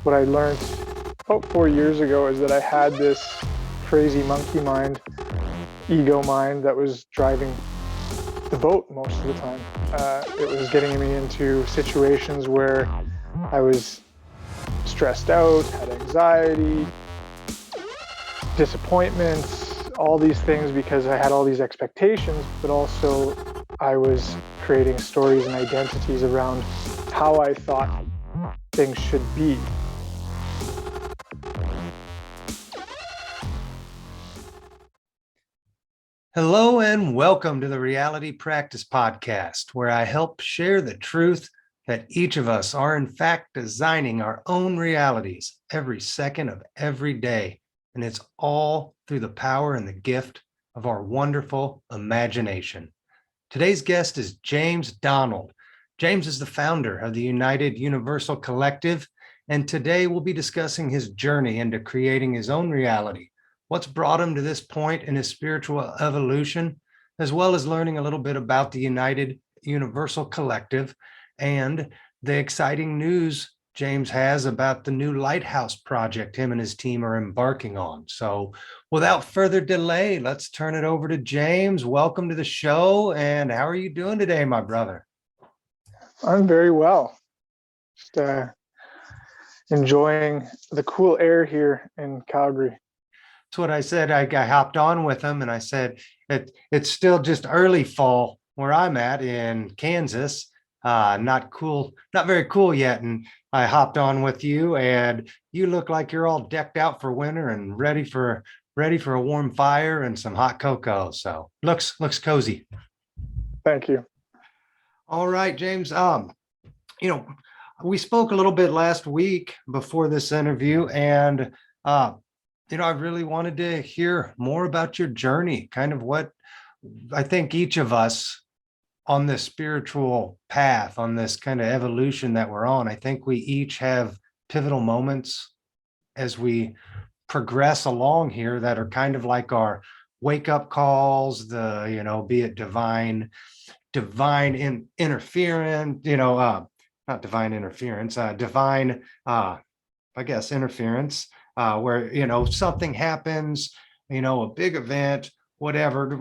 what I learned about 4 years ago is that I had this crazy monkey mind, ego mind that was driving the boat most of the time. It was getting me into situations where I was stressed out, had anxiety, disappointments, all these things because I had all these expectations, but also I was creating stories and identities around how I thought things should be. Hello and welcome to the Reality Practice Podcast, where I help share the truth that each of us are in fact designing our own realities every second of every day. And it's all through the power and the gift of our wonderful imagination. Today's guest is James Donald. James is the founder of the United Universal Collective, and today we'll be discussing his journey into creating his own reality, what's brought him to this point in his spiritual evolution, as well as learning a little bit about the United Universal Collective and the exciting news James has about the new LightHouse project him and his team are embarking on. So without further delay, let's turn it over to James. Welcome to the show. And how are you doing today, my brother? I'm very well. Just enjoying the cool air here in Calgary. That's what I said. I hopped on with him and I said, it's still just early fall where I'm at in Kansas. Not cool, not very cool yet. And I hopped on with you and you look like you're all decked out for winter and ready for a warm fire and some hot cocoa. So looks cozy. Thank you. All right, James. We spoke a little bit last week before this interview, and I really wanted to hear more about your journey, kind of what I think each of us on this spiritual path, on this kind of evolution that we're on. I think we each have pivotal moments as we progress along here that are kind of like our wake up calls, be it divine interference, not divine interference, divine, I guess, interference, where, something happens, a big event, whatever,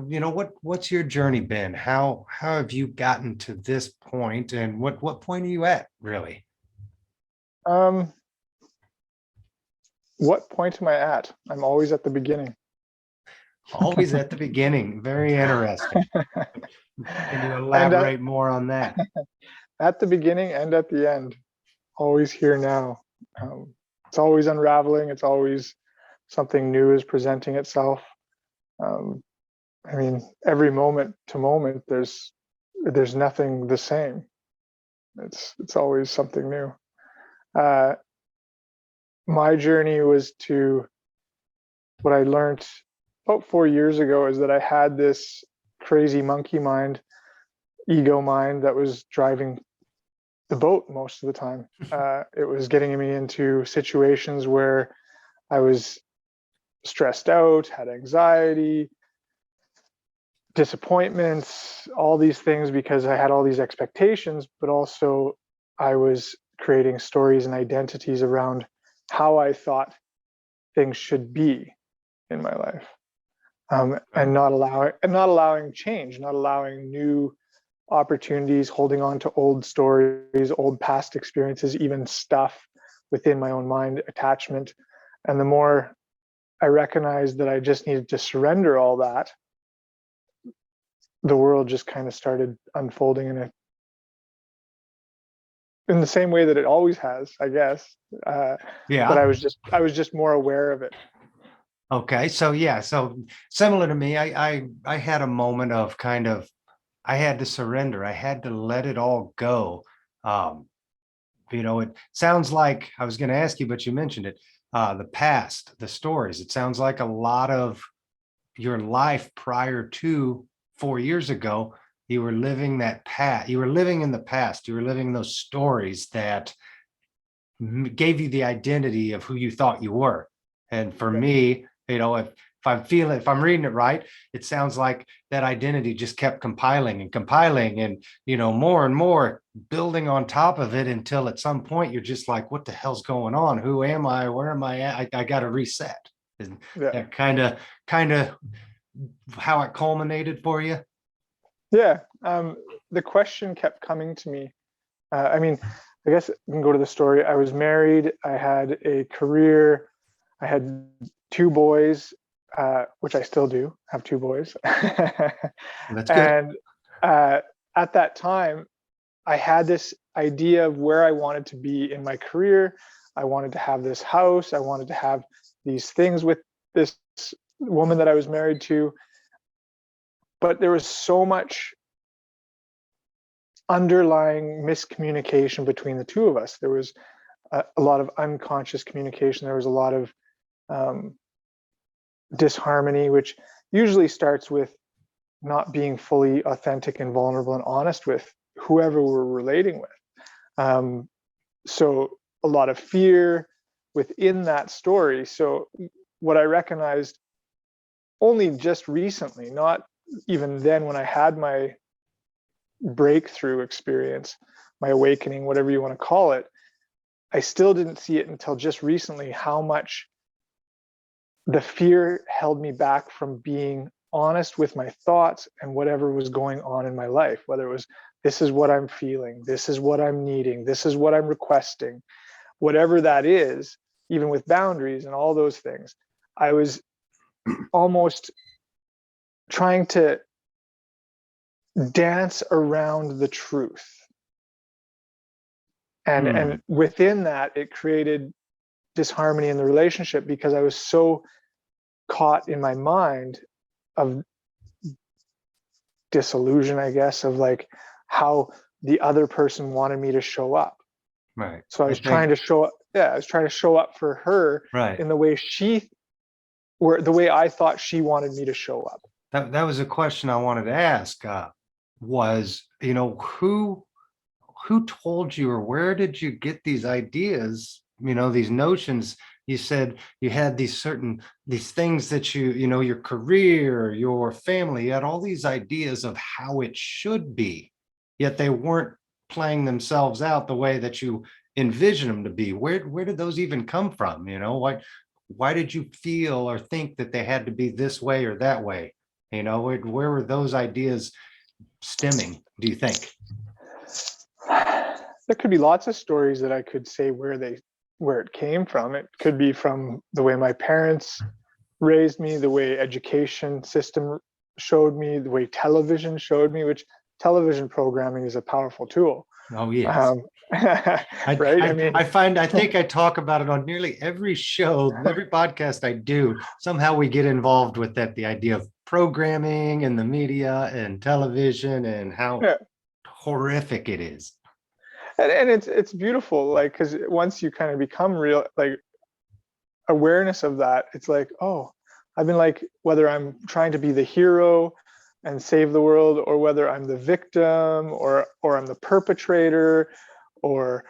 what's your journey been? How have you gotten to this point, and what point are you at, really? What point am I at? I'm always at the beginning. Always at the beginning. Very interesting. Can you elaborate more on that? At the beginning and at the end, always here now. It's always unraveling. It's always something new is presenting itself. Every moment to moment, there's nothing the same. It's always something new. My journey was to what I learned about 4 years ago is that I had this crazy monkey mind, ego mind that was driving the boat most of the time. It was getting me into situations where I was stressed out, had anxiety, disappointments, all these things because I had all these expectations, but also I was creating stories and identities around how I thought things should be in my life. And not allowing change, not allowing new opportunities, holding on to old stories, old past experiences, even stuff within my own mind, attachment. And the more I recognized that I just needed to surrender all that, the world just kind of started unfolding in the same way that it always has, I guess. Yeah. But I was just more aware of it. Okay. So similar to me, I had a moment of kind of, I had to surrender. I had to let it all go. It sounds like, I was going to ask you, but you mentioned it, the past, the stories. It sounds like a lot of your life prior to 4 years ago, you were living that path. You were living in the past. You were living those stories that gave you the identity of who you thought you were. And for me, if I'm reading it right, it sounds like that identity just kept compiling and, more and more building on top of it until at some point you're just like, what the hell's going on? Who am I? Where am I at? I got to reset. Is that kind of how it culminated for you? Yeah. The question kept coming to me. I mean, I guess we can go to the story. I was married. I had a career. I had 2 boys, which I still do have 2 boys. That's good. And at that time, I had this idea of where I wanted to be in my career. I wanted to have this house. I wanted to have these things with this woman that I was married to. But there was so much underlying miscommunication between the 2 of us. There was a lot of unconscious communication. There was a lot of disharmony, which usually starts with not being fully authentic and vulnerable and honest with whoever we're relating with. So a lot of fear within that story. So what I recognized only just recently, not even then when I had my breakthrough experience, my awakening, whatever you want to call it, I still didn't see it until just recently how much the fear held me back from being honest with my thoughts and whatever was going on in my life, whether it was, this is what I'm feeling, this is what I'm needing, this is what I'm requesting, whatever that is, even with boundaries and all those things. I was almost trying to dance around the truth. And within that, it created disharmony in the relationship because I was so caught in my mind of disillusion, I guess, of like how the other person wanted me to show up. Right. So I was trying to show up. Yeah, I was trying to show up for her in the way the way I thought she wanted me to show up. That was a question I wanted to ask. Was, who told you, or where did you get these ideas, these notions? You said you had these things that your career, your family, you had all these ideas of how it should be, yet they weren't playing themselves out the way that you envision them to be. Where did those even come from? Why did you feel or think that they had to be this way or that way? Where were those ideas stemming, do you think? There could be lots of stories that I could say where it came from. It could be from the way my parents raised me, the way education system showed me, the way television showed me, which television programming is a powerful tool. Oh, yes. Right? I think I talk about it on nearly every show, every podcast I do. Somehow we get involved with that, the idea of programming and the media and television and how horrific it is. And it's beautiful, like, because once you kind of become real, like, awareness of that, it's like, oh, I've been like, whether I'm trying to be the hero and save the world, or whether I'm the victim, or I'm the perpetrator, or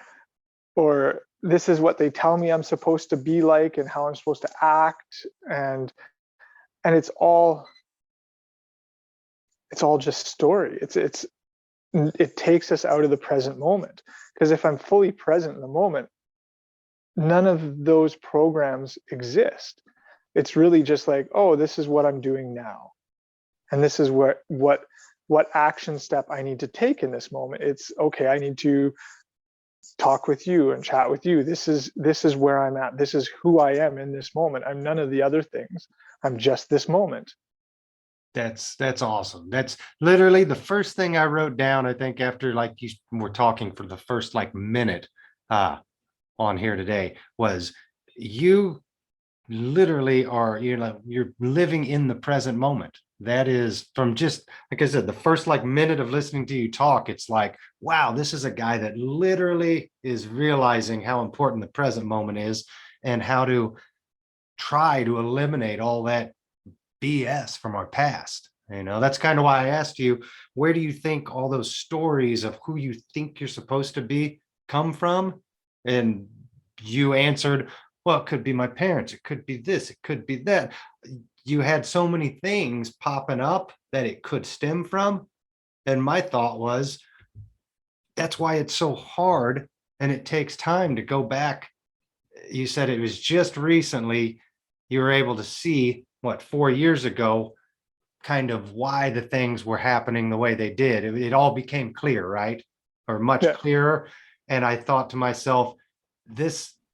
this is what they tell me I'm supposed to be like and how I'm supposed to act, and it's all just story. It takes us out of the present moment, because if I'm fully present in the moment, none of those programs exist. It's really just like, oh, this is what I'm doing now, and this is what action step I need to take in this moment. It's okay, I need to talk with you and chat with you. This is where I'm at. This is who I am in this moment. I'm none of the other things. I'm just this moment. That's awesome. That's literally the first thing I wrote down, I think, after like you were talking for the first like minute on here today, was you literally are, you're living in the present moment. That is, from just like I said, the first like minute of listening to you talk, it's like, wow, this is a guy that literally is realizing how important the present moment is and how to try to eliminate all that BS from our past. That's kind of why I asked you, where do you think all those stories of who you think you're supposed to be come from? And you answered, well, it could be my parents, it could be this, it could be that. you had so many things popping up that it could stem from. And my thought was, that's why it's so hard and it takes time to go back. You said it was just recently you were able to see, what, 4 years ago, kind of why the things were happening the way they did. It all became clear, right? Or much Yeah. clearer. And I thought to myself,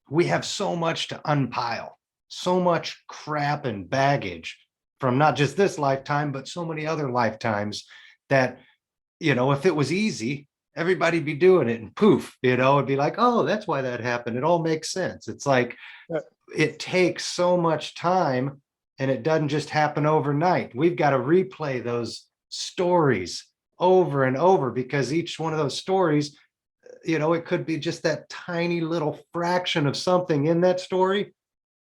we have so much to unpile, so much crap and baggage from not just this lifetime, but so many other lifetimes that, if it was easy, everybody'd be doing it, and poof, it'd be like, oh, that's why that happened. It all makes sense. It's like, Yeah. it takes so much time, and it doesn't just happen overnight. We've got to replay those stories over and over, because each one of those stories, it could be just that tiny little fraction of something in that story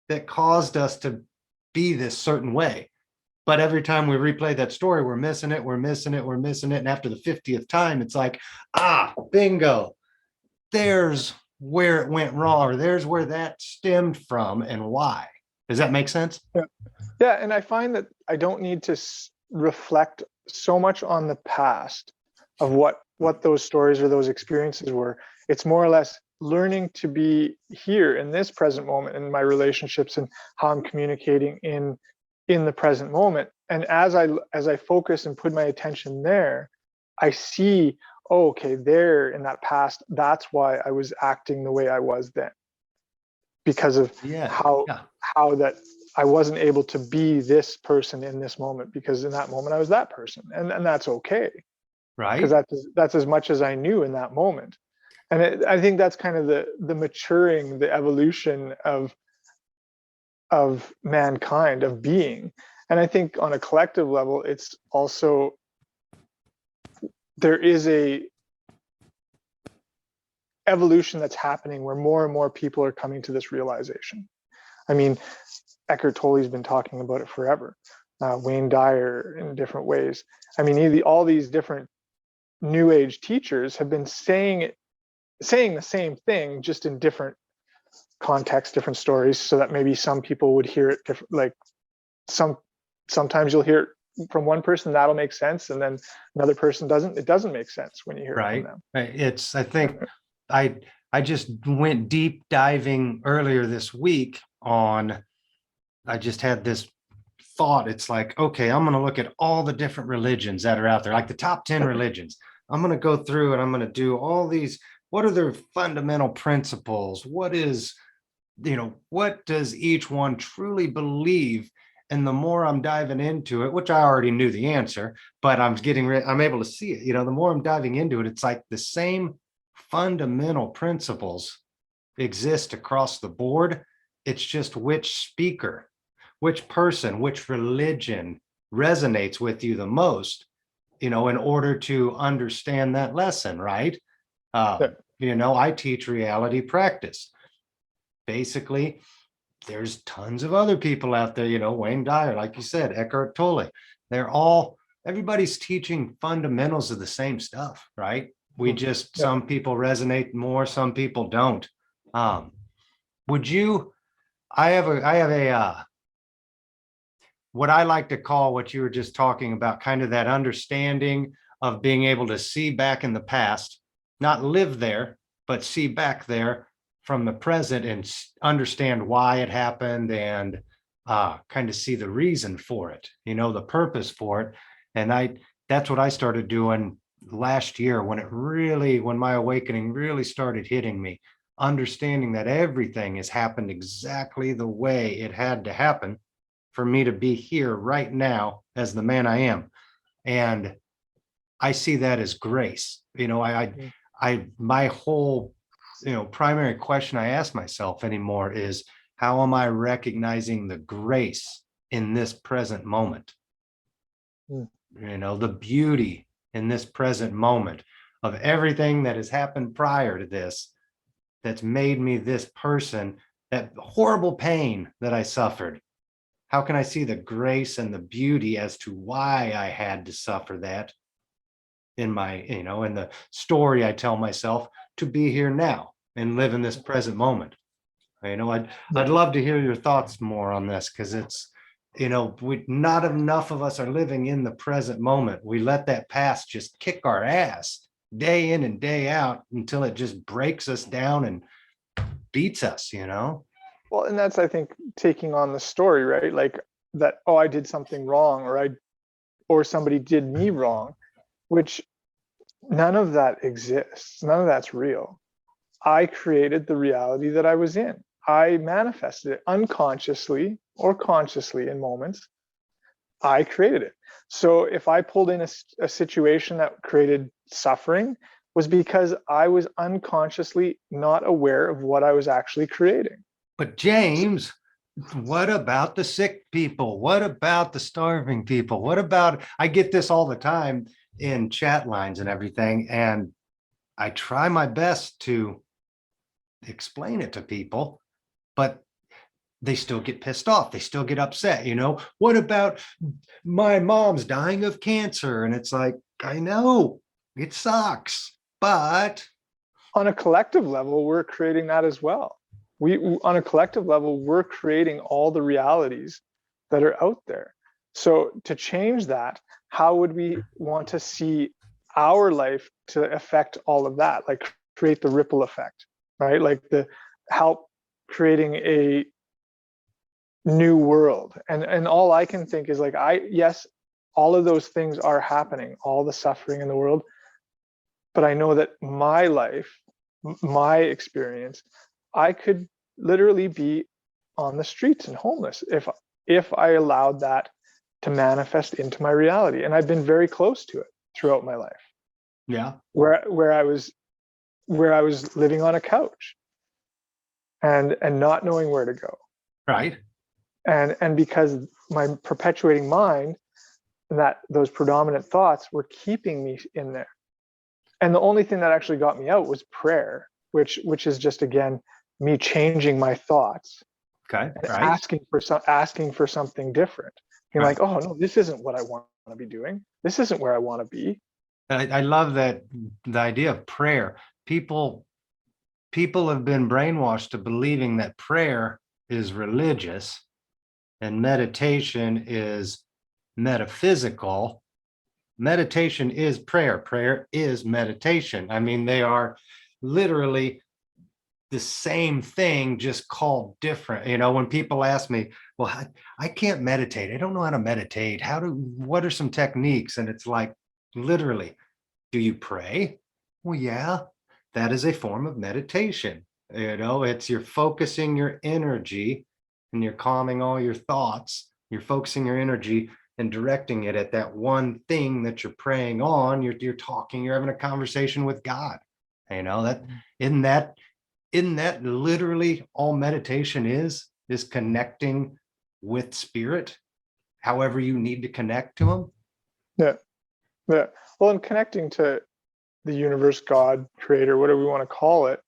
that caused us to be this certain way. But every time we replay that story, we're missing it, we're missing it, we're missing it. And after the 50th time, it's like, bingo, there's where it went wrong, or there's where that stemmed from and why. Does that make sense? Yeah. And I find that I don't need to reflect so much on the past of what those stories or those experiences were. It's more or less learning to be here in this present moment in my relationships and how I'm communicating in the present moment. And as I focus and put my attention there, I see, okay, there in that past, that's why I was acting the way I was then, because of how that I wasn't able to be this person in this moment, because in that moment I was that person, and that's okay, right? Because that's as much as I knew in that moment. And I think that's kind of the maturing, the evolution of mankind, of being. And I think on a collective level, it's also, there is a evolution that's happening where more and more people are coming to this realization. I mean, Eckhart Tolle's been talking about it forever. Wayne Dyer in different ways. I mean, all these different New Age teachers have been saying the same thing, just in different contexts, different stories, so that maybe some people would hear it different. Like sometimes you'll hear it from one person, that'll make sense, and then another person doesn't. It doesn't make sense when you hear it from them. Right. I think I just went deep diving earlier this week on. I just had this thought. It's like, okay, I'm going to look at all the different religions that are out there, like the top 10 religions. I'm going to go through and I'm going to do all these. What are their fundamental principles? What does each one truly believe? And the more I'm diving into it, which I already knew the answer, but I'm able to see it. The more I'm diving into it, it's like the same fundamental principles exist across the board. It's just which speaker, which person, which religion resonates with you the most, in order to understand that lesson, right? I teach reality practice. Basically, there's tons of other people out there, Wayne Dyer, like you said, Eckhart Tolle. Everybody's teaching fundamentals of the same stuff, right? We just, some people resonate more, some people don't. I have a what I like to call, what you were just talking about, kind of that understanding of being able to see back in the past, not live there, but see back there from the present and understand why it happened, and kind of see the reason for it, the purpose for it. And that's what I started doing last year, when my awakening really started hitting me, understanding that everything has happened exactly the way it had to happen for me to be here right now as the man I am. And I see that as grace. My whole, primary question I ask myself anymore is, how am I recognizing the grace in this present moment? The beauty in this present moment of everything that has happened prior to this, that's made me this person, that horrible pain that I suffered. How can I see the grace and the beauty as to why I had to suffer that in my, in the story I tell myself, to be here now and live in this present moment? I'd love to hear your thoughts more on this, because not enough of us are living in the present moment. We let that past just kick our ass day in and day out until it just breaks us down and beats us. Well, and that's, I think, taking on the story, right? Like that, oh, I did something wrong, or somebody did me wrong, which none of that exists. None of that's real. I created the reality that I was in. I manifested it unconsciously or consciously in moments. I created it. So if I pulled in a situation that created suffering, was because I was unconsciously not aware of what I was actually creating. But James, what about the sick people? What about the starving people? What about, I get this all the time in chat lines and everything, and I try my best to explain it to people, but they still get pissed off. They still get upset. What about my mom's dying of cancer? And it's like, I know it sucks, but on a collective level, we're creating that as well. We on a collective level, we're creating all the realities that are out there. So to change that, how would we want to see our life to affect all of that? Like create the ripple effect, right? Like the help creating a new world. And all I can think is like, yes, all of those things are happening, all the suffering in the world. But I know that my life, my experience, I could literally be on the streets and homeless if I allowed that to manifest into my reality. And I've been very close to it throughout my life. Yeah. Where I was living on a couch and not knowing where to go. Right. And because my perpetuating mind and those predominant thoughts were keeping me in there. And the only thing that actually got me out was prayer, which is just, again, me changing my thoughts. Okay. And Right. asking for something different. You're Right. like, oh no, this isn't what I want to be doing. This isn't where I want to be. I love that, the idea of prayer. People have been brainwashed to believing that prayer is religious and meditation is metaphysical. Meditation is prayer. Prayer is meditation. I mean, they are literally the same thing, just called different. When people ask me, well, I can't meditate. I don't know how to meditate. What are some techniques? And it's like, literally, do you pray? Well, yeah, that is a form of meditation. It's you're focusing your energy and you're calming all your thoughts. You're focusing your energy and directing it at that one thing that you're praying on. You're talking, you're having a conversation with God. That isn't that literally all meditation is connecting with spirit, however you need to connect to him. Yeah. Well, and connecting to the universe, God, creator, whatever we want to call it,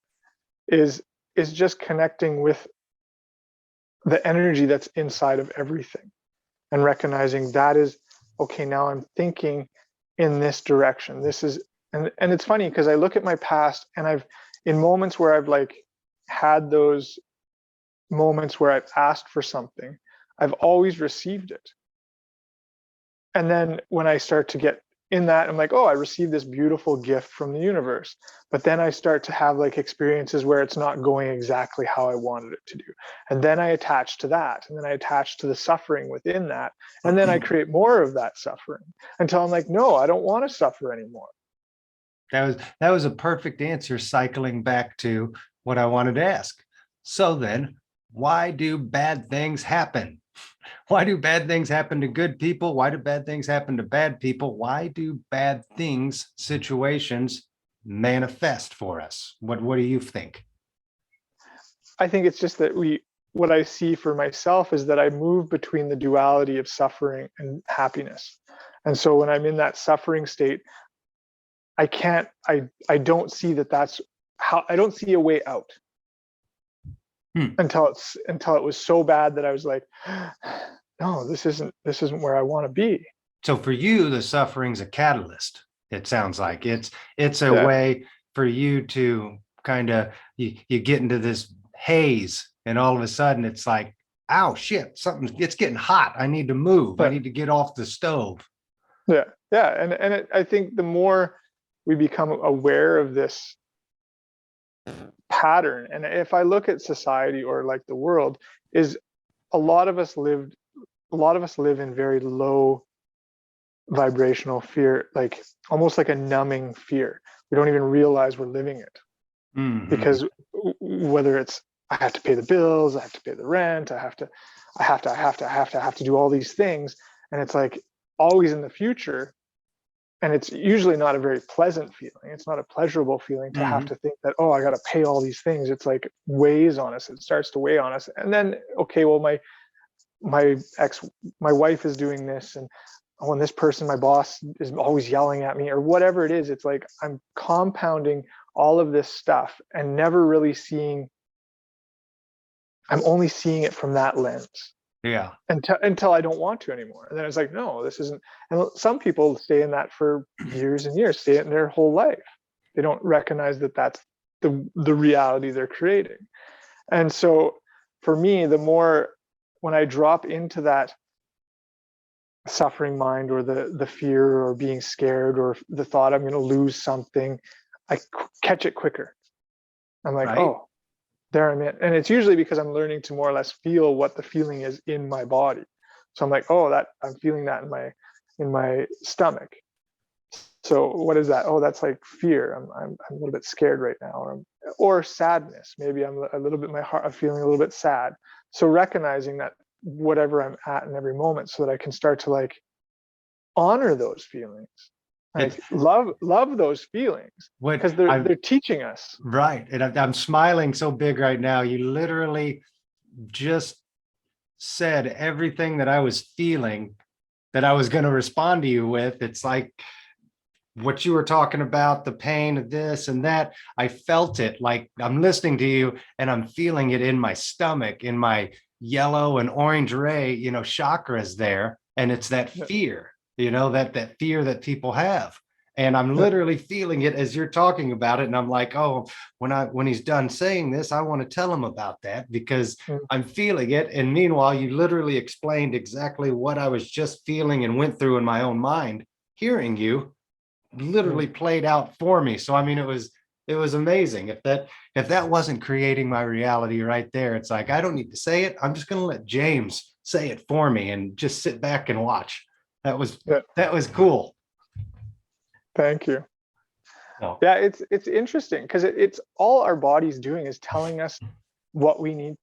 is just connecting with the energy that's inside of everything and recognizing that is, okay, now I'm thinking in this direction. This is, and it's funny because I look at my past and in moments where I've like had those moments where I've asked for something, I've always received it. And then when I start to get in that, I'm like, oh, I received this beautiful gift from the universe. But then I start to have like experiences where it's not going exactly how I wanted it to do. And then I attach to that. And then I attach to the suffering within that. And then I create more of that suffering until I'm like, no, I don't want to suffer anymore. That was a perfect answer, cycling back to what I wanted to ask. So then, why do bad things happen? Why do bad things happen to good people? Why do bad things happen to bad people? Why do bad things, situations manifest for us? What do you think? I think it's just that what I see for myself is that I move between the duality of suffering and happiness. And so when I'm in that suffering state, I don't see that's how, I don't see a way out. Until it was so bad that I was like, no, this isn't where I want to be. So for you, the suffering's a catalyst. It sounds like it's a way for you to kind of, you get into this haze and all of a sudden it's like, ow, shit, it's getting hot. I need to move. I need to get off the stove. Yeah. And I think the more we become aware of this pattern, and if I look at society or like the world, is a lot of us live in very low vibrational fear, like almost like a numbing fear. We don't even realize we're living it. Mm-hmm. Because whether it's I have to pay the bills, I have to pay the rent, I have to do all these things, and it's like always in the future, and it's usually not a very pleasant feeling. It's not a pleasurable feeling to have to think that, oh, I got to pay all these things. It's like weighs on us. It starts to weigh on us, and then okay, well, my wife is doing this, and when this person, my boss, is always yelling at me, or whatever it is, it's like I'm compounding all of this stuff and never really I'm only seeing it from that lens. Yeah. Until I don't want to anymore. And then it's like, no, this isn't. And some people stay in that for years and years, stay in their whole life. They don't recognize that that's the reality they're creating. And so for me, the more when I drop into that suffering mind, or the fear, or being scared, or the thought I'm going to lose something, I catch it quicker. I'm like, right. Oh, there I'm in. And it's usually because I'm learning to more or less feel what the feeling is in my body. So I'm like, oh, that I'm feeling that in my stomach. So what is that? Oh, that's like fear. I'm a little bit scared right now, or sadness. Maybe I'm a little bit, I'm feeling a little bit sad. So recognizing that whatever I'm at in every moment, so that I can start to like honor those feelings. Like love those feelings, because they're teaching us. Right. And I'm smiling so big right now. You literally just said everything that I was feeling that I was going to respond to you with. It's like what you were talking about, the pain of this and that. I felt it, like I'm listening to you and I'm feeling it in my stomach, in my yellow and orange ray, chakras there. And it's that fear. That fear that people have. And I'm literally feeling it as you're talking about it. And I'm like, oh, when he's done saying this, I want to tell him about that, because I'm feeling it. And meanwhile, you literally explained exactly what I was just feeling and went through in my own mind. Hearing you literally played out for me. So, I mean, it was amazing. If that wasn't creating my reality right there, it's like, I don't need to say it. I'm just going to let James say it for me and just sit back and watch. That was cool. Thank you. Oh. Yeah, it's interesting, because it's all our body's doing is telling us what we need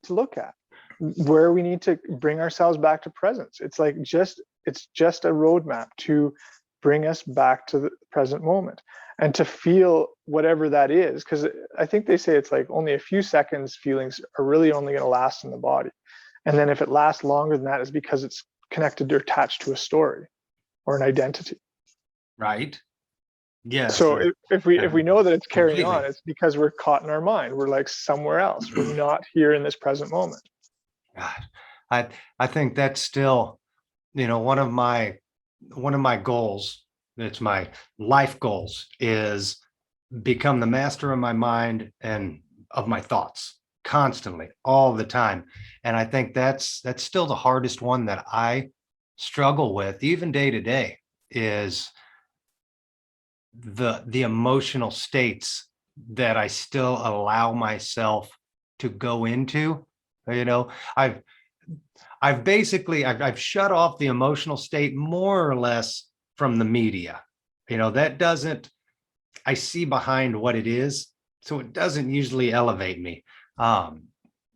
to look at, where we need to bring ourselves back to presence. It's like it's just a roadmap to bring us back to the present moment and to feel whatever that is. Because I think they say it's like only a few seconds feelings are really only going to last in the body. And then if it lasts longer than that, is because it's connected or attached to a story or an identity. Right. Yeah. So if we know that it's carrying on, it's because we're caught in our mind. We're like somewhere else. We're not here in this present moment. God, I think that's still, one of my goals. It's my life goals, is become the master of my mind and of my thoughts constantly, all the time. And I think that's still the hardest one that I struggle with, even day to day, is the emotional states that I still allow myself to go into. I've shut off the emotional state more or less from the media. That doesn't, I see behind what it is, so it doesn't usually elevate me.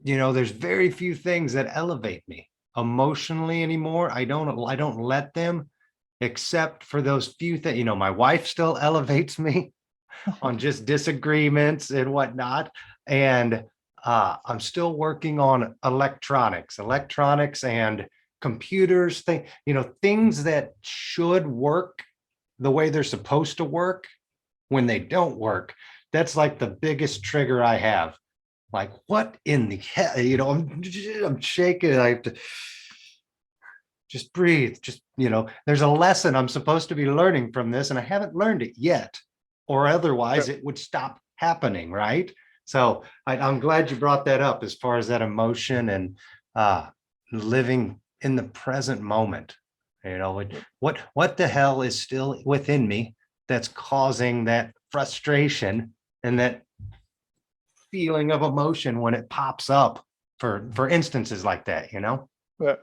There's very few things that elevate me emotionally anymore. I don't let them, except for those few things. My wife still elevates me on just disagreements and whatnot. And I'm still working on electronics and computers, things that should work the way they're supposed to work. When they don't work, that's like the biggest trigger I have. Like, what in the hell? I'm shaking. I have to just breathe. There's a lesson I'm supposed to be learning from this, and I haven't learned it yet, or otherwise it would stop happening, right? So I'm glad you brought that up, as far as that emotion and living in the present moment. What the hell is still within me that's causing that frustration and that feeling of emotion when it pops up for instances like that, Yeah.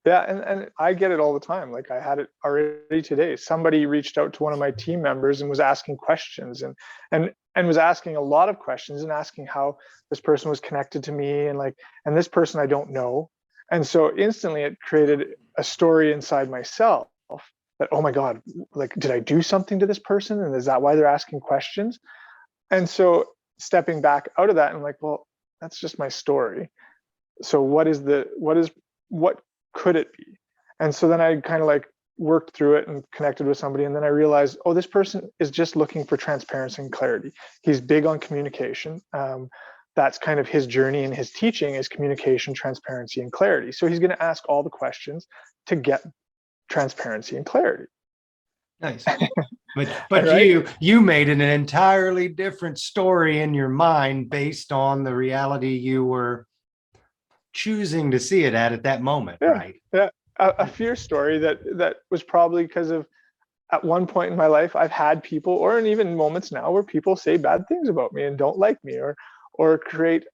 Yeah, and I get it all the time. Like I had it already today. Somebody reached out to one of my team members and was asking questions and was asking a lot of questions and asking how this person was connected to me and this person I don't know. And so instantly it created a story inside myself that, oh my God, like did I do something to this person? And is that why they're asking questions? And so stepping back out of that, I'm like, well, that's just my story. So what could it be? And so then I kind of like worked through it and connected with somebody. And then I realized, oh, this person is just looking for transparency and clarity. He's big on communication. That's kind of his journey and his teaching is communication, transparency, and clarity. So he's going to ask all the questions to get transparency and clarity. Nice. But right? you made an entirely different story in your mind based on the reality you were choosing to see it at that moment, Yeah, right? yeah. A fear story that was probably because of at one point in my life I've had people, or in even moments now, where people say bad things about me and don't like me, or create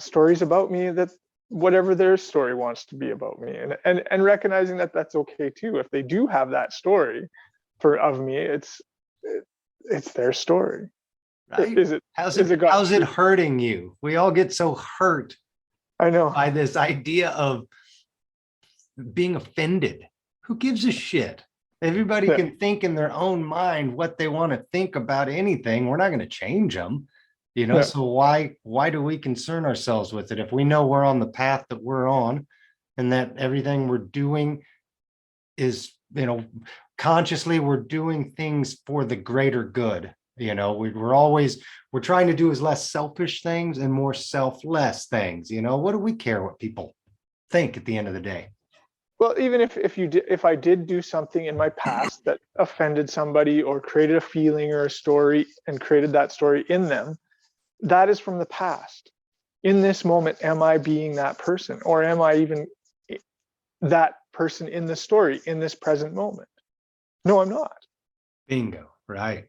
stories about me that whatever their story wants to be about me, and recognizing that that's okay too. If they do have that story of me, it's their story. Right? Is it How's got it hurting you? We all get so hurt I know by this idea of being offended. Who gives a shit? Everybody can think in their own mind what they want to think about anything. We're not going to change them, so why do we concern ourselves with it if we know we're on the path that we're on and that everything we're doing is, consciously we're doing things for the greater good. We're trying to do as less selfish things and more selfless things. What do we care what people think at the end of the day? Well, even if I did do something in my past that offended somebody or created a feeling or a story and created that story in them, that is from the past. In this moment, am I being that person, or am I even that person in the story in this present moment? No, I'm not. Bingo, right?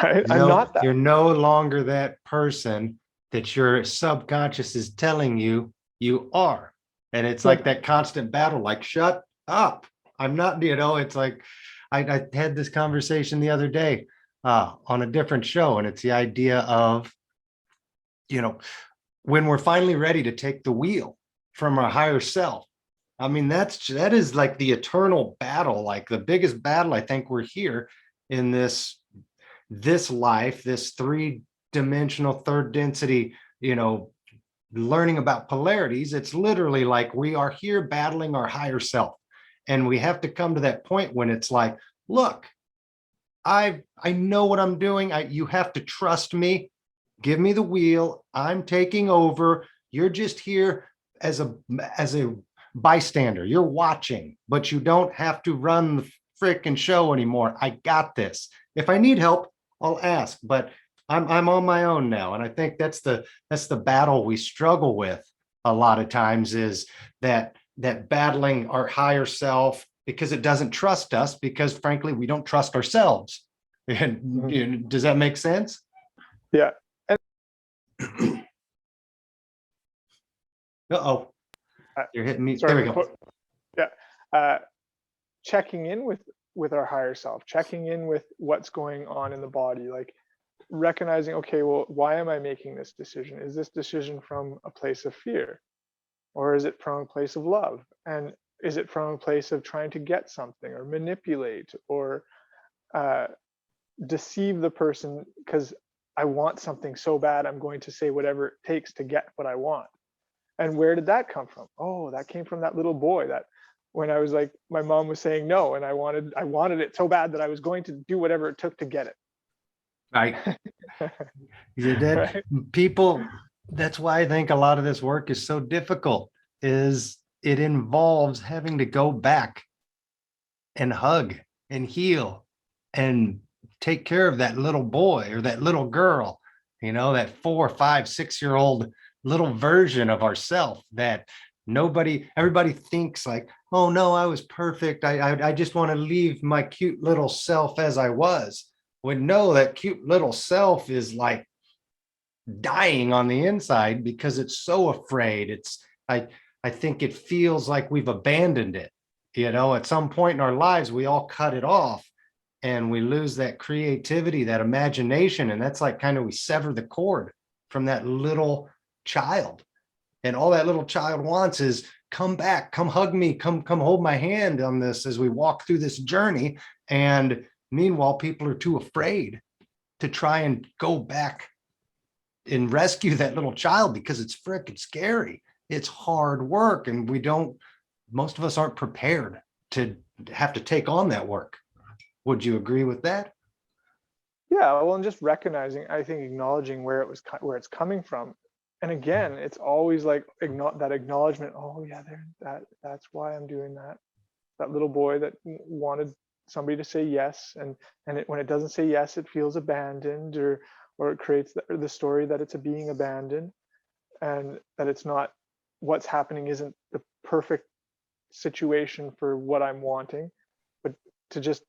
Right? I'm not that. You're no longer that person that your subconscious is telling you you are. And it's like that constant battle, like, shut up. I'm not, it's like, I had this conversation the other day on a different show. And it's the idea of, when we're finally ready to take the wheel from our higher self. I mean, that is like the eternal battle, like the biggest battle I think we're here in this life, this three-dimensional third density, learning about polarities. It's literally like we are here battling our higher self. And we have to come to that point when it's like, look, I know what I'm doing. You have to trust me. Give me the wheel. I'm taking over. You're just here as a bystander. You're watching, but you don't have to run the freaking show anymore. I got this. If I need help, I'll ask, but I'm on my own now. And I think that's the battle we struggle with a lot of times, is that battling our higher self because it doesn't trust us, because frankly, we don't trust ourselves. And does that make sense? Yeah. Uh-oh. You're hitting me. There we go. Yeah. Checking in with our higher self, checking in with what's going on in the body, like recognizing, okay, well, why am I making this decision? Is this decision from a place of fear, or is it from a place of love? And is it from a place of trying to get something or manipulate or deceive the person because I want something so bad, I'm going to say whatever it takes to get what I want? And where did that come from? Oh, that came from that little boy that when I was like, my mom was saying no, and I wanted it so bad that I was going to do whatever it took to get it. Right. Right? People, that's why I think a lot of this work is so difficult, is it involves having to go back and hug and heal and take care of that little boy or that little girl, that 4, 5, 6-year-old little version of ourself that Everybody thinks like, oh no, I was perfect. I just want to leave my cute little self as I was. When no, that cute little self is like dying on the inside because it's so afraid. I think it feels like we've abandoned it. At some point in our lives, we all cut it off and we lose that creativity, that imagination. And that's like kind of we sever the cord from that little child. And all that little child wants is come back, come hug me, come hold my hand on this as we walk through this journey. And meanwhile, people are too afraid to try and go back and rescue that little child because it's freaking scary. It's hard work. And most of us aren't prepared to have to take on that work. Would you agree with that? Yeah, well, and just recognizing, I think acknowledging where it's coming from. And again, it's always like that acknowledgement. Oh yeah, that's why I'm doing that. That little boy that wanted somebody to say yes, and when it doesn't say yes, it feels abandoned, or it creates the story that it's being abandoned, and that it's not, what's happening isn't the perfect situation for what I'm wanting, but to just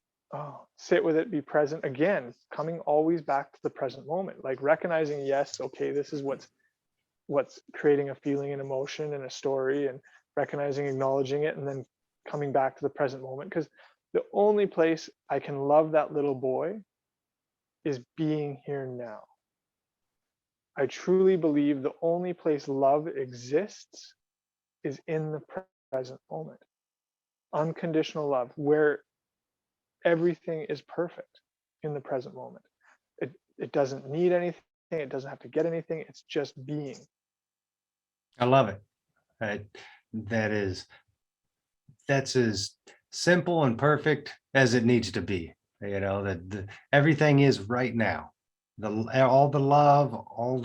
sit with it, be present. Again, coming always back to the present moment, like recognizing, yes, okay, this is what's creating a feeling and emotion and a story, and recognizing, acknowledging it, and then coming back to the present moment. Because the only place I can love that little boy is being here now. I truly believe the only place love exists is in the present moment. Unconditional love, where everything is perfect in the present moment. It doesn't need anything, it doesn't have to get anything, it's just being. I love it. That's as simple and perfect as it needs to be. That everything is right now. All the love, all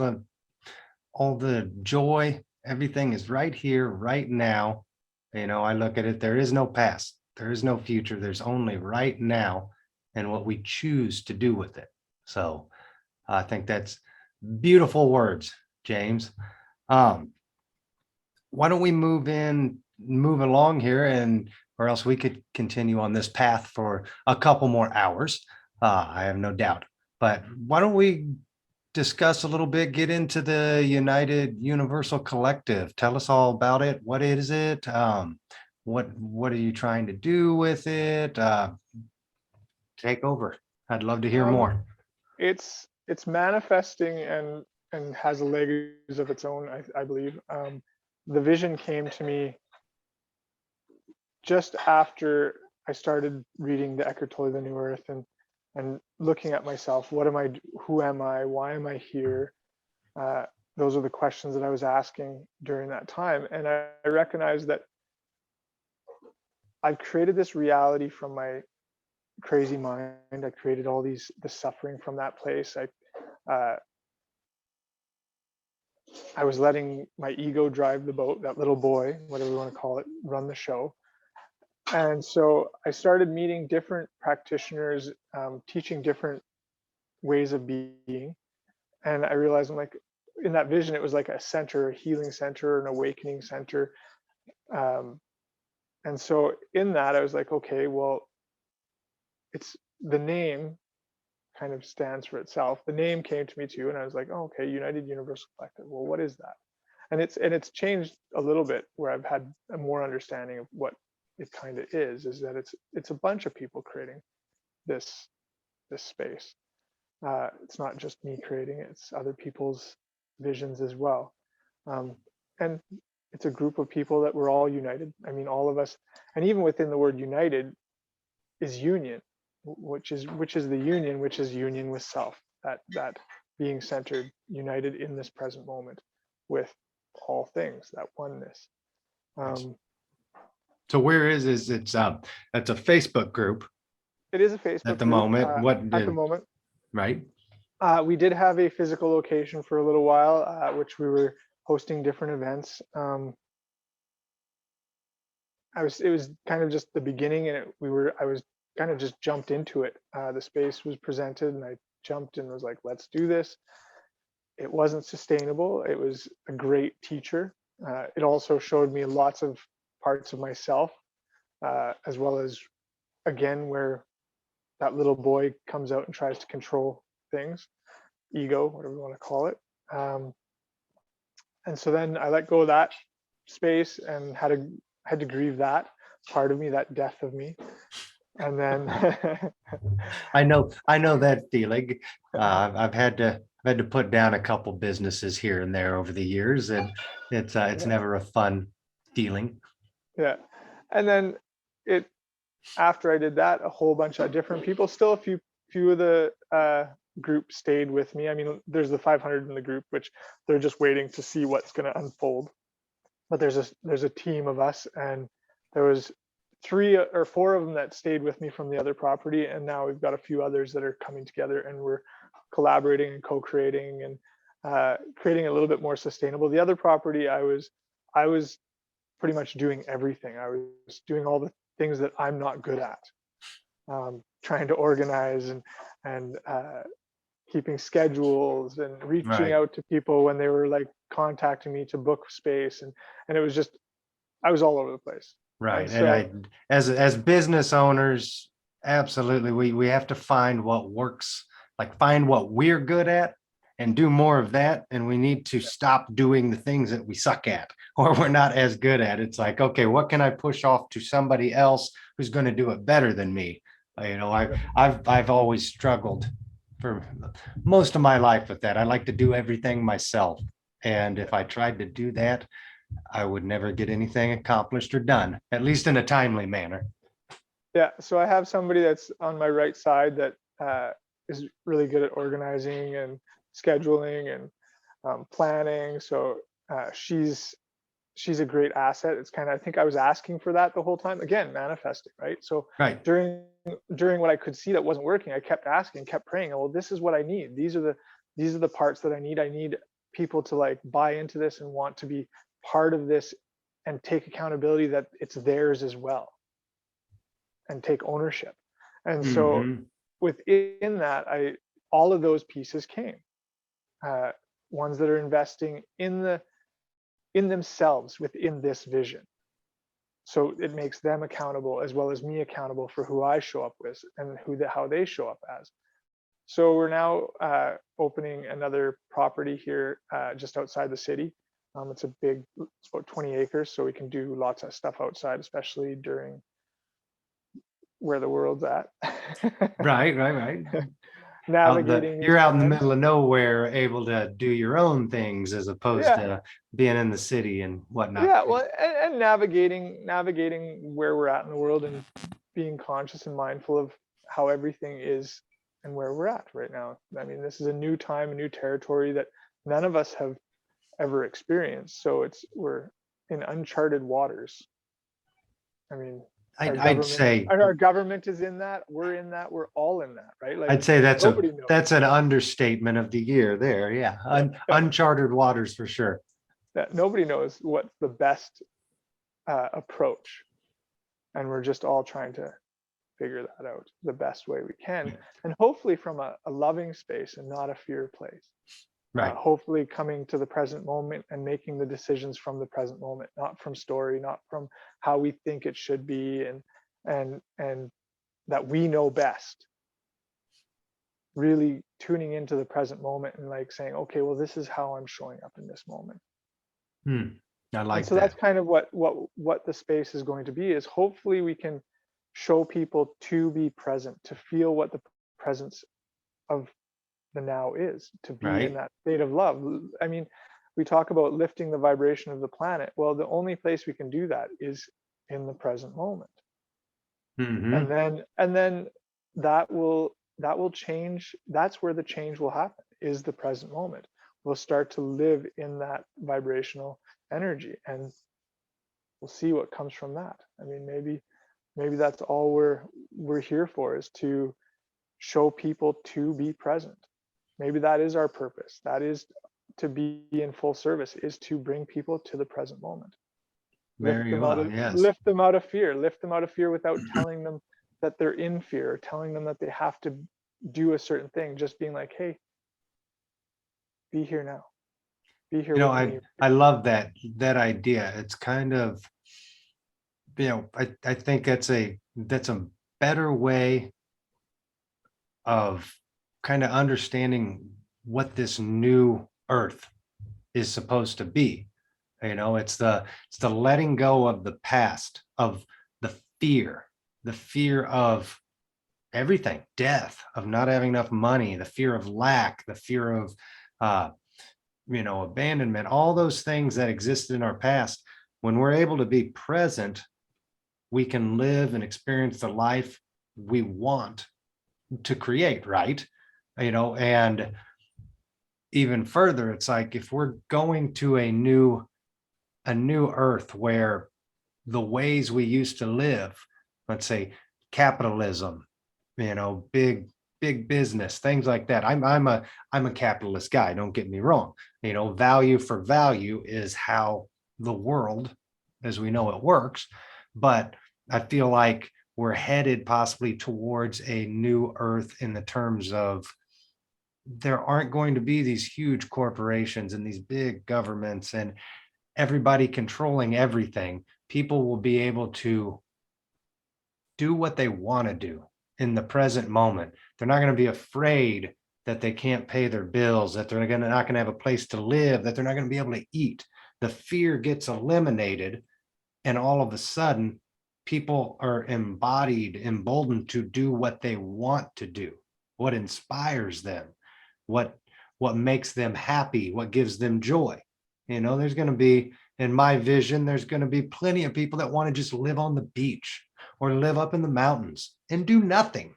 the joy, everything is right here, right now. I look at it, there is no past, there is no future, there's only right now and what we choose to do with it. So I think that's beautiful words, James. Why don't we move along here, or else we could continue on this path for a couple more hours. I have no doubt. But why don't we discuss a little bit, get into the United Universal Collective? Tell us all about it. What is it? What are you trying to do with it? Take over. I'd love to hear more. It's manifesting and has legs of its own, I believe. The vision came to me just after I started reading the Eckhart Tolle, The New Earth, and looking at myself. What am I? Who am I? Why am I here? Those are the questions that I was asking during that time, and I recognized that I've created this reality from my crazy mind. I created all the suffering from that place. I was letting my ego drive the boat, that little boy, whatever you want to call it, run the show. And so I started meeting different practitioners, teaching different ways of being. And I realized, I'm like, in that vision, it was like a center, a healing center, an awakening center. And so in that, I was like, okay, well, it's the name kind of stands for itself. The name came to me too, and I was like, oh, okay, United Universal Collective. Well, what is that? And it's changed a little bit, where I've had a more understanding of what it kind of is that it's a bunch of people creating this space. It's not just me creating it; it's other people's visions as well. And it's a group of people that we're all united. I mean, all of us, and even within the word united is union, which is the union, which is union with self, that being centered, united in this present moment with all things, that oneness. So where is it's that's a Facebook group. It is a Facebook at the group, moment. at the moment, right? We did have a physical location for a little while, which we were hosting different events. It was kind of just the beginning, and I was kind of just jumped into it. The space was presented, and I jumped and was like, let's do this. It wasn't sustainable. It was a great teacher, It also showed me lots of parts of myself, as well as, again, where that little boy comes out and tries to control things, ego, whatever you want to call it. And so then I let go of that space and had to grieve that part of me, that death of me. And then I know that feeling. I've had to put down a couple businesses here and there over the years, and it's yeah, never a fun feeling. yeah. And then it after I did that, a whole bunch of different people, still a few of the group stayed with me. I mean, there's the 500 in the group, which they're just waiting to see what's going to unfold. But there's a team of us, and there was 3 or 4 of them that stayed with me from the other property, and now we've got a few others that are coming together, and we're collaborating and co-creating and creating a little bit more sustainable. The other property, I was pretty much doing everything. I was doing all the things that I'm not good at, trying to organize and keeping schedules and reaching Right. out to people when they were like contacting me to book space, and it was just, I was all over the place. Right. And And so as business owners, absolutely, we have to find what works, like find what we're good at and do more of that. And we need to stop doing the things that we suck at or we're not as good at. It's like, okay, what can I push off to somebody else who's going to do it better than me? I've always struggled for most of my life with that. I like to do everything myself. And if I tried to do that, I would never get anything accomplished or done, at least in a timely manner. yeah, so I have somebody that's on my right side that is really good at organizing and scheduling and planning. So she's a great asset. It's kind of, I think I was asking for that the whole time. Again, manifesting, right? So Right. during what I could see that wasn't working, I kept asking, kept praying. Well, this is what I need. These are the parts that I need. I need people to like buy into this and want to be part of this and take accountability that it's theirs as well, and take ownership. And so Mm-hmm. within that, all of those pieces came. Ones that are investing in themselves within this vision. So it makes them accountable as well as me accountable for who I show up with and how they show up as. So we're now opening another property here just outside the city. It's about 20 acres, so we can do lots of stuff outside, especially during where the world's at. Right. Navigating these You're out in the times. middle of nowhere, able to do your own things as opposed Yeah, to being in the city and whatnot. yeah. Well, and navigating where we're at in the world and being conscious and mindful of how everything is and where we're at right now. I mean, this is a new time, a new territory that none of us have ever experienced. So we're in uncharted waters. I mean, our government is in that. We're in that. We're all in that, right? Like I'd say nobody knows. that's an understatement of the year there. Yeah. Uncharted waters for sure. That nobody knows what's the best approach, and we're just all trying to figure that out the best way we can, and hopefully from a loving space and not a fear place. Right. Hopefully coming to the present moment and making the decisions from the present moment, not from story, not from how we think it should be, and that we know best. Really tuning into the present moment and like saying, okay, well, this is how I'm showing up in this moment. I like and so that. that's kind of what the space is going to be, is hopefully we can show people to be present, to feel what the presence of the now is, to be Right. in that state of love. I mean, we talk about lifting the vibration of the planet. Well, the only place we can do that is in the present moment. Mm-hmm. And then that will change. That's where the change will happen, is the present moment. We'll start to live in that vibrational energy, and we'll see what comes from that. I mean, maybe that's all we're here for, is to show people to be present. Maybe that is our purpose. That is to be in full service, is to bring people to the present moment. Very well. Yes. Lift them out of fear. Lift them out of fear without telling them that they're in fear, or telling them that they have to do a certain thing. Just being like, hey, be here now. Be here You know, with me. I love that idea. It's kind of, I think that's a better way of kind of understanding what this new earth is supposed to be. It's the letting go of the past, of the fear, the fear of everything, death, of not having enough money, the fear of lack, the fear of uh abandonment, all those things that existed in our past. When we're able to be present, we can live and experience the life we want to create, right? And even further, it's like if we're going to a new earth where the ways we used to live, let's say capitalism, big business, things like that. I'm a capitalist guy, don't get me wrong. Value for value is how the world as we know it works. But I feel like we're headed possibly towards a new earth in the terms of there aren't going to be these huge corporations and these big governments and everybody controlling everything. People will be able to do what they want to do in the present moment. They're not going to be afraid that they can't pay their bills, that they're not going to have a place to live, that they're not going to be able to eat. The fear gets eliminated, and all of a sudden, people are emboldened to do what they want to do, what inspires them, what makes them happy, what gives them joy. There's going to be, in my vision, there's going to be plenty of people that want to just live on the beach or live up in the mountains and do nothing.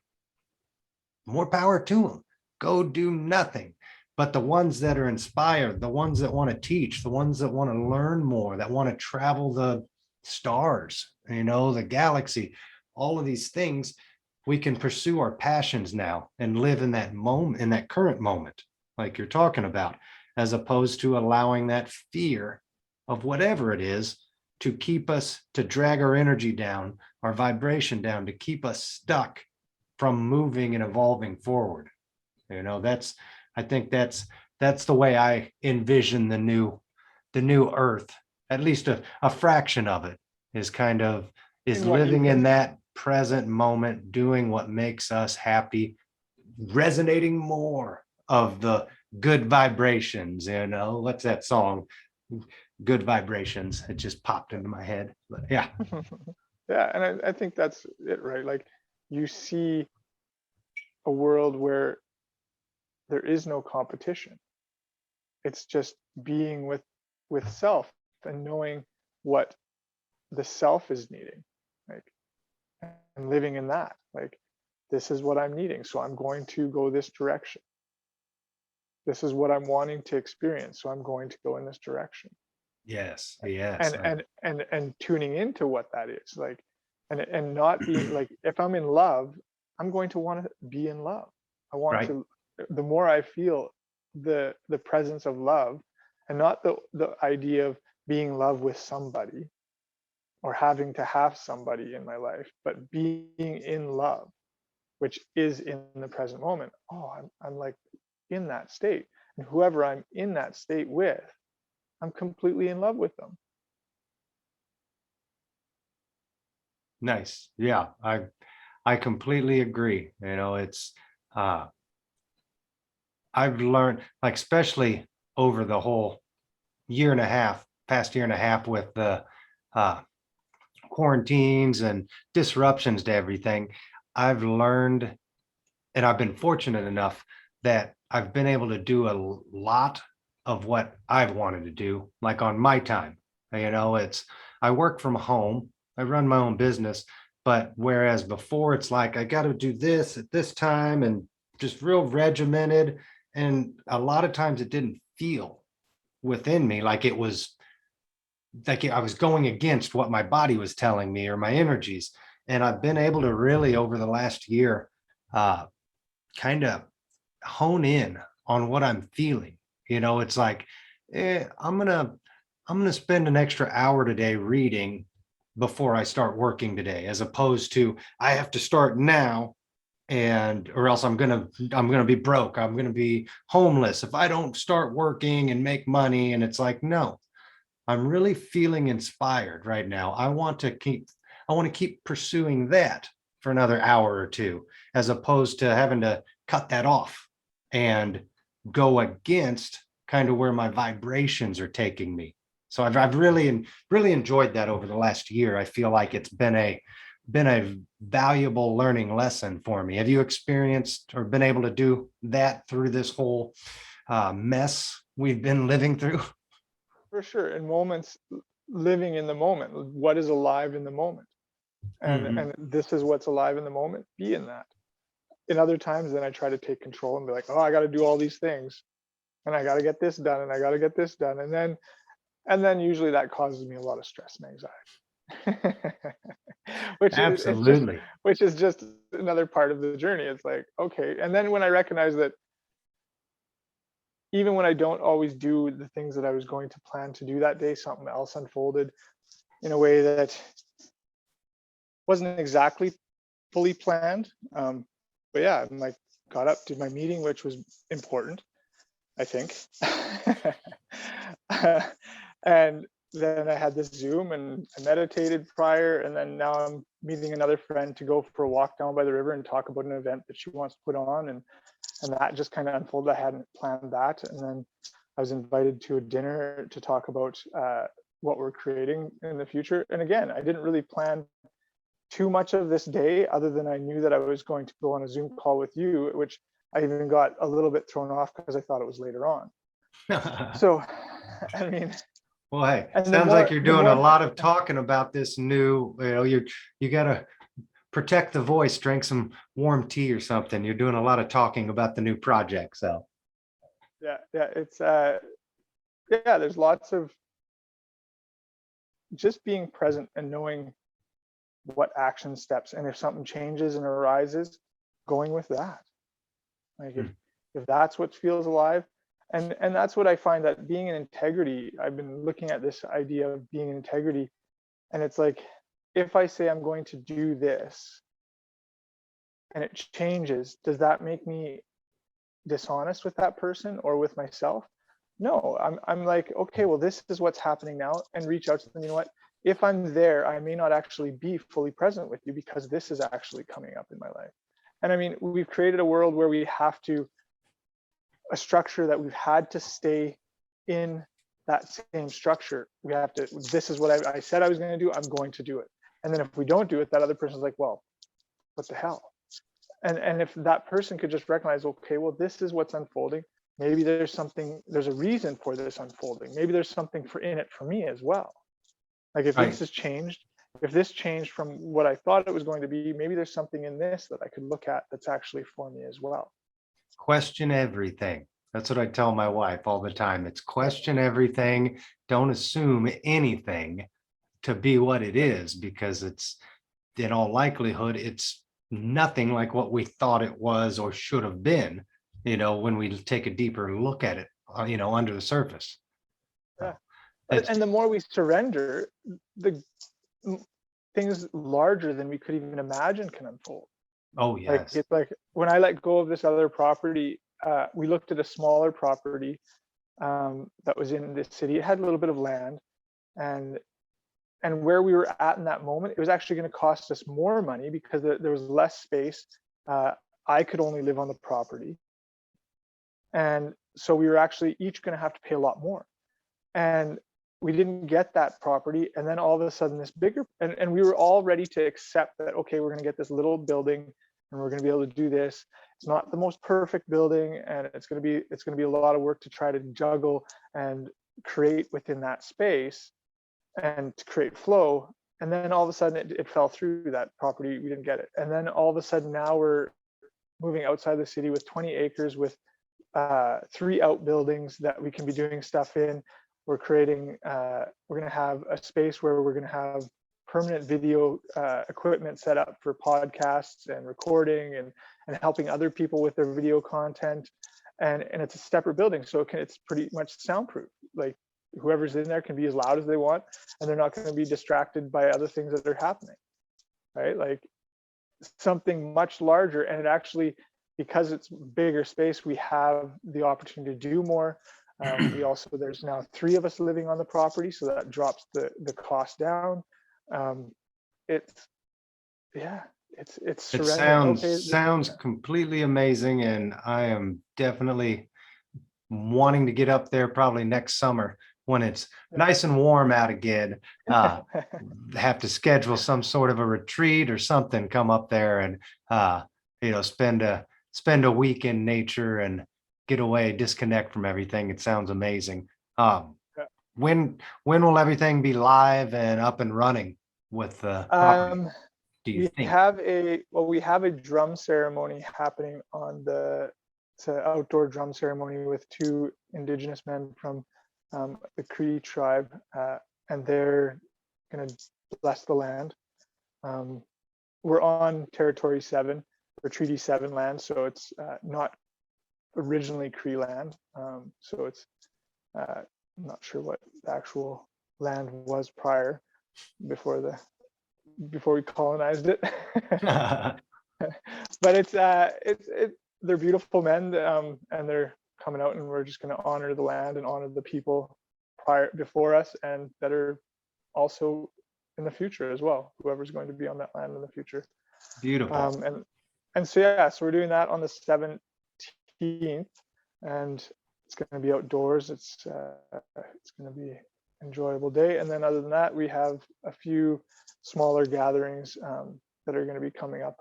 More power to them. Go do nothing. But the ones that are inspired, the ones that want to teach, the ones that want to learn more, that want to travel the stars, the galaxy, all of these things, we can pursue our passions now and live in that moment, in that current moment, like you're talking about, as opposed to allowing that fear of whatever it is to keep us, to drag our energy down, our vibration down, to keep us stuck from moving and evolving forward. I think that's the way I envision the new earth. At least a fraction of it is living in that present moment, doing what makes us happy, resonating more of the good vibrations. What's that song? Good Vibrations. It just popped into my head. But yeah. Yeah, and I think that's it, right? Like, you see a world where there is no competition. It's just being with self and knowing what the self is needing, like, and living in that. Like, this is what I'm needing, so I'm going to go this direction. This is what I'm wanting to experience, so I'm going to go in this direction. Yes. And tuning into what that is, like, and not being like, if I'm in love, I'm going to want to be in love. I want right. to, the more I feel the presence of love, and not the idea of being in love with somebody or having to have somebody in my life, but being in love, which is in the present moment. Oh, I'm like in that state, and whoever I'm in that state with, I'm completely in love with them. Nice. Yeah, I completely agree. It's I've learned, like, especially over the whole past year and a half with the uh quarantines and disruptions to everything, I've learned, and I've been fortunate enough that I've been able to do a lot of what I've wanted to do, like on my time. I work from home, I run my own business, but whereas before it's like I got to do this at this time and just real regimented, and a lot of times it didn't feel within me like it was, like I was going against what my body was telling me or my energies. And I've been able to really, over the last year, kind of hone in on what I'm feeling. It's like, I'm gonna spend an extra hour today reading before I start working today, as opposed to I have to start now and or else I'm gonna be broke. I'm gonna be homeless if I don't start working and make money. And it's like, no, I'm really feeling inspired right now. I want to keep pursuing that for another hour or two, as opposed to having to cut that off and go against kind of where my vibrations are taking me. So I've really enjoyed that over the last year. I feel like it's been a valuable learning lesson for me. Have you experienced or been able to do that through this whole mess we've been living through? For sure. In moments, living in the moment, what is alive in the moment? Mhm. And this is what's alive in the moment, be in that. In other times, then I try to take control and be like, oh, I got to do all these things, and I got to get this done, and I got to get this done, and then usually that causes me a lot of stress and anxiety. Absolutely. Which is just another part of the journey. It's like, okay. And then when I recognize that even when I don't always do the things that I was going to plan to do that day, something else unfolded in a way that wasn't exactly fully planned. But yeah, I'm like, got up, did my meeting, which was important, I think. And then I had this Zoom, and I meditated prior, and then now I'm meeting another friend to go for a walk down by the river and talk about an event that she wants to put on, and that just kind of unfolded. I hadn't planned that, and then I was invited to a dinner to talk about what we're creating in the future. And again, I didn't really plan too much of this day, other than I knew that I was going to go on a Zoom call with you, which I even got a little bit thrown off because I thought it was later on. So, I mean, Well, hey, and sounds like you're the doing a more, lot of talking about this new, you gotta protect the voice, drink some warm tea or something. You're doing a lot of talking about the new project. So yeah, it's yeah, there's lots of just being present and knowing what action steps, and if something changes and arises, going with that. Like hmm, if that's what feels alive, and that's what I find, that being in integrity. I've been looking at this idea of being in integrity, and it's like, if I say I'm going to do this and it changes, does that make me dishonest with that person or with myself? No, I'm like, okay, well, this is what's happening now, and reach out to them. You know what? If I'm there, I may not actually be fully present with you because this is actually coming up in my life. And I mean, we've created a world where we have to, a structure that we've had to stay in that same structure. We have to, this is what I said I was going to do, I'm going to do it. And then if we don't do it, that other person's like, well, what the hell? And if that person could just recognize, okay, well, this is what's unfolding. Maybe there's something, there's a reason for this unfolding. Maybe there's something for in it for me as well. Like if right. this has changed, if this changed from what I thought it was going to be, maybe there's something in this that I could look at that's actually for me as well. Question everything. That's what I tell my wife all the time. It's question everything. Don't assume anything to be what it is, because it's, in all likelihood, it's nothing like what we thought it was or should have been, when we take a deeper look at it, under the surface. Yeah. So it's, And the more we surrender, the things larger than we could even imagine can unfold. oh, Like yes. it's like when I let go of this other property, we looked at a smaller property that was in this city. It had a little bit of land, and where we were at in that moment, it was actually going to cost us more money because there was less space. Uh, I could only live on the property, and so we were actually each going to have to pay a lot more. And we didn't get that property, and then all of a sudden this bigger, and we were all ready to accept that, okay, we're going to get this little building and we're going to be able to do this. It's not the most perfect building, and it's going to be a lot of work to try to juggle and create within that space and to create flow. And then all of a sudden it fell through. That property, we didn't get it. And then all of a sudden now we're moving outside the city with 20 acres with 3 outbuildings that we can be doing stuff in. We're creating, we're going to have a space where we're going to have permanent video equipment set up for podcasts and recording, and helping other people with their video content. And it's a separate building, so it's pretty much soundproof. Like whoever's in there can be as loud as they want, and they're not going to be distracted by other things that are happening, right? Like something much larger. And it actually, because it's bigger space, we have the opportunity to do more. We also, there's now 3 of us living on the property, so that drops the cost down. It's yeah, it's It surrendering. Okay, sounds completely amazing, and I am definitely wanting to get up there probably next summer when it's nice and warm out again. Have to schedule some sort of a retreat or something, come up there and spend a week in nature and get away, disconnect from everything. It sounds amazing. When will everything be live and up and running with the property, do you think? We have a drum ceremony happening on it's an outdoor drum ceremony with 2 Indigenous men from the Cree tribe, and they're going to bless the land. We're on Territory 7 or Treaty 7 land, so it's not originally Cree land. So it's I'm not sure what the actual land was prior, before we colonized it. But they're beautiful men, and they're coming out, and we're just going to honor the land and honor the people before us, and that are also in the future as well, whoever's going to be on that land in the future. Beautiful. So we're doing that on the 17th, and it's going to be outdoors. It's going to be an enjoyable day. And then other than that, we have a few smaller gatherings that are going to be coming up.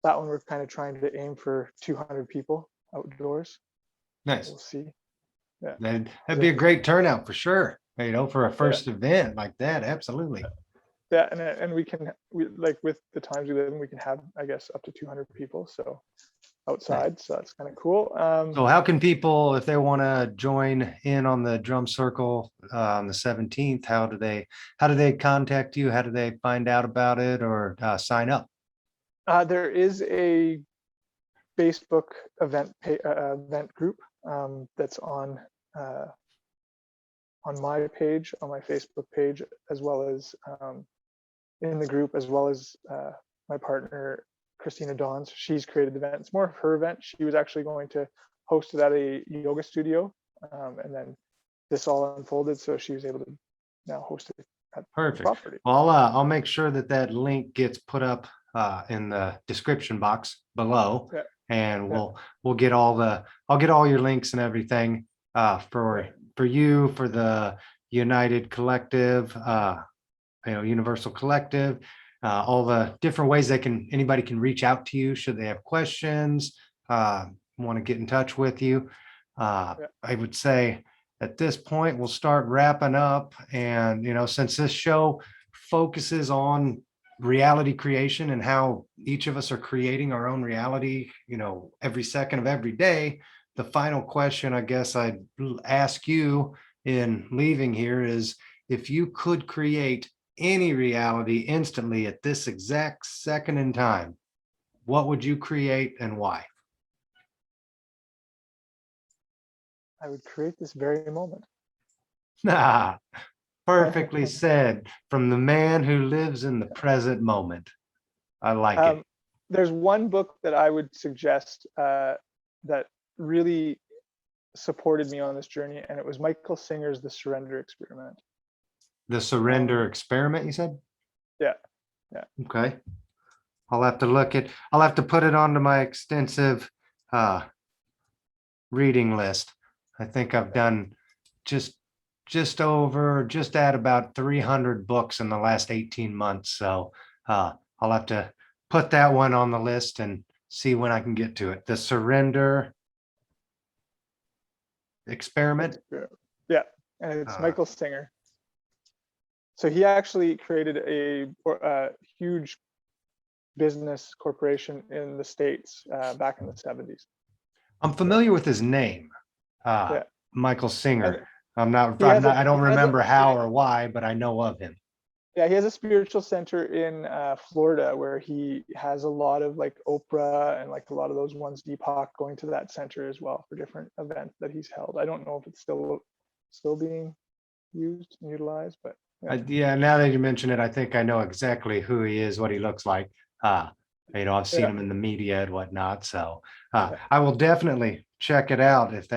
That one we're kind of trying to aim for 200 people outdoors. Nice. We'll see. Yeah, that'd be a great turnout for sure. For a first event like that. Absolutely. Yeah, and we like with the times we live in, we can have, I guess, up to 200 people. So outside, so that's kind of cool. So how can people, if they want to join in on the drum circle on the 17th, how do they contact you? How do they find out about it or sign up? There is a Facebook event group that's on my page, on my Facebook page, as well as in the group, as well as my partner Christina Dons. She's created the event. It's more of her event. She was actually going to host it at a yoga studio, and then this all unfolded, so she was able to now host it at the property. I'll make sure that link gets put up in the description box below, and we'll get I'll get all your links and everything for you, for the United Collective, Universal Collective, all the different ways anybody can reach out to you should they have questions, want to get in touch with you. I would say at this point we'll start wrapping up, and since this show focuses on reality creation and how each of us are creating our own reality, every second of every day, the final question I guess I'd ask you in leaving here is, if you could create any reality instantly at this exact second in time, what would you create and why? I would create this very moment. Perfectly said, from the man who lives in the present moment. I like it. There's one book that I would suggest that really supported me on this journey, and it was Michael Singer's The Surrender Experiment. The Surrender Experiment, you said? Yeah. Okay. I'll have to put it onto my extensive reading list. I think I've done just at about 300 books in the last 18 months. So I'll have to put that one on the list and see when I can get to it. The Surrender Experiment. Yeah, and it's Michael Singer. So he actually created a huge business corporation in the States back in the 70s. I'm familiar with his name, Michael Singer. I don't remember how or why, but I know of him. Yeah, he has a spiritual center in Florida where he has a lot of like Oprah and like a lot of those ones, Deepak, going to that center as well for different events that he's held. I don't know if it's still being used and utilized, but now that you mention it, I think I know exactly who he is, what he looks like. I've seen Yeah. them in the media and whatnot. So Yeah. I will definitely check it out. If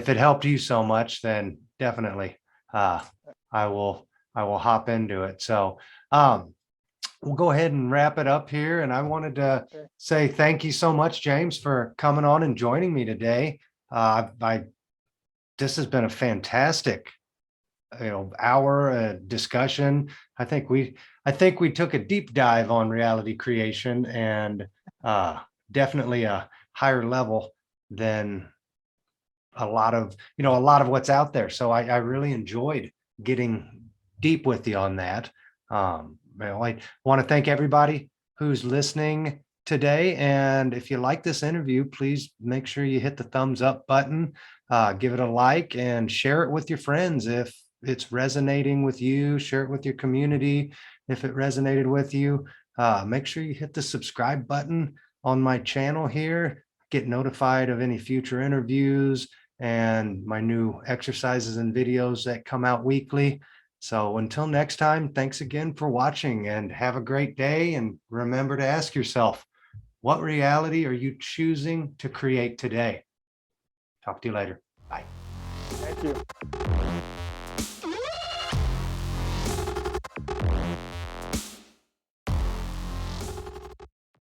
it helped you so much, then definitely I will hop into it. So we'll go ahead and wrap it up here. And I wanted to Okay. say thank you so much, James, for coming on and joining me today. This has been a fantastic hour discussion. I think we took a deep dive on reality creation, and definitely a higher level than a lot of what's out there. So I really enjoyed getting deep with you on that. I want to thank everybody who's listening today, and if you like this interview, please make sure you hit the thumbs up button, give it a like, and share it with your friends. If it's resonating with you, share it with your community. If it resonated with you, make sure you hit the subscribe button on my channel here, get notified of any future interviews and my new exercises and videos that come out weekly. So until next time, thanks again for watching, and have a great day. And remember to ask yourself, what reality are you choosing to create today? Talk to you later. Bye. Thank you.